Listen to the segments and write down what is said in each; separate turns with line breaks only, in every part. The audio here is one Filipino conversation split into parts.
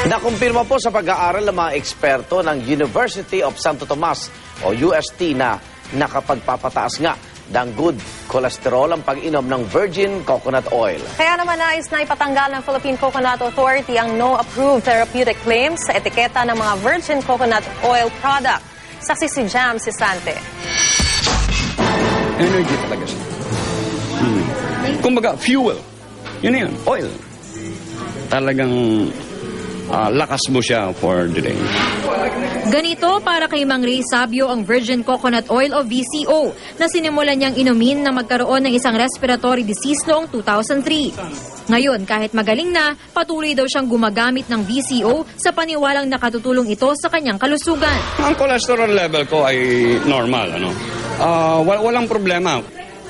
Nakumpirma po sa pag-aaral ng mga eksperto ng University of Santo Tomas o UST na nakapagpapataas nga ng good cholesterol ang pag-inom ng virgin coconut oil.
Kaya naman nais na ipatanggal ng Philippine Coconut Authority ang no-approved therapeutic claims sa etiketa ng mga virgin coconut oil product. Saksi si Jam Sisante.
Energy talaga siya. Kumbaga, fuel. Yun na yun, oil. Talagang lakas mo siya for the day.
Ganito para kay Mang Ray Sabio ang Virgin Coconut Oil o VCO na sinimulan niyang inumin na magkaroon ng isang respiratory disease noong 2003. Ngayon, kahit magaling na, patuloy daw siyang gumagamit ng VCO sa paniwalang nakatutulong ito sa kanyang kalusugan.
Ang cholesterol level ko ay normal, walang problema.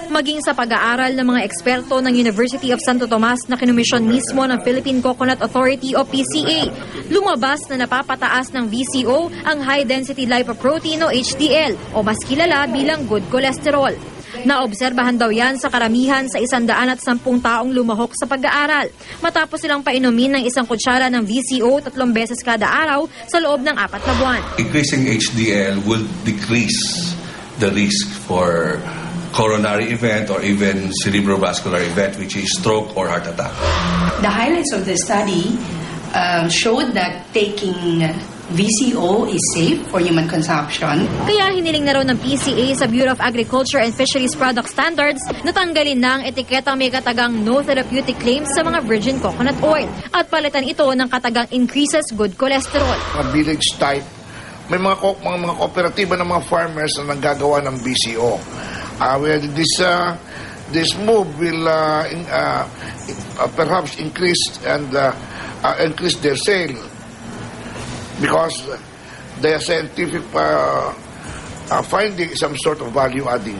Maging sa pag-aaral ng mga eksperto ng University of Santo Tomas na kinumisyon mismo ng Philippine Coconut Authority o PCA, lumabas na napapataas ng VCO ang high-density lipoprotein o HDL o mas kilala bilang good cholesterol. Naobserbahan daw yan sa karamihan sa 110 taong lumahok sa pag-aaral matapos silang painumin ng isang kutsara ng VCO 3 beses kada araw sa loob ng 4 na buwan.
Increasing HDL will decrease the risk for coronary event or even cerebrovascular event, which is stroke or heart attack.
The highlights of the study showed that taking VCO is safe for human consumption.
Kaya hiniling na raw ng PCA sa Bureau of Agriculture and Fisheries Product Standards na tanggalin na ang etiketang may katagang no therapeutic claims sa mga virgin coconut oil at palitan ito ng katagang increases good cholesterol.
Mga village type, may mga kooperatiba ng mga farmers na naggagawa ng VCO. This move will perhaps increase their sale because their scientific finding some sort of value adding.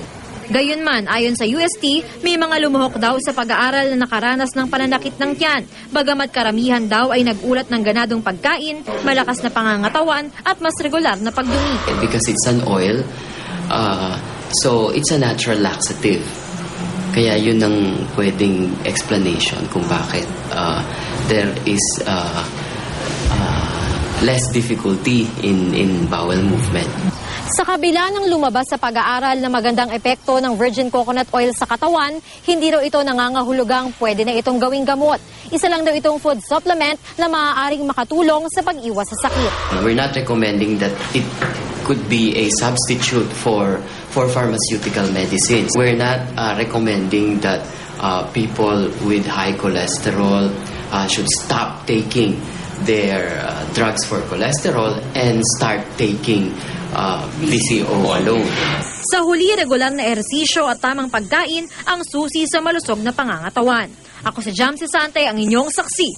Gayunman, ayon sa UST, may mga lumuhok daw sa pag-aaral na nakaranas ng pananakit ng tiyan, bagamat karamihan daw ay nagulat ng ganadong pagkain, malakas na pangangatawan at mas regular na pagdumi.
Because it's an oil, so it's a natural laxative. Kaya yun ang pwedeng explanation kung bakit there is less difficulty in bowel movement.
Sa kabila ng lumabas sa pag-aaral na magandang epekto ng virgin coconut oil sa katawan, hindi raw ito nangangahulugang pwede na itong gawing gamot. Isa lang daw itong food supplement na maaaring makatulong sa pag-iwas sa sakit.
We're not recommending that it could be a substitute for pharmaceutical medicines. We're not recommending that people with high cholesterol should stop taking their drugs for cholesterol and start taking VCO alone.
Sa huli, regular na ehersisyo at tamang pagkain ang susi sa malusog na pangangatawan. Ako si Jam Sisante, ang inyong saksi.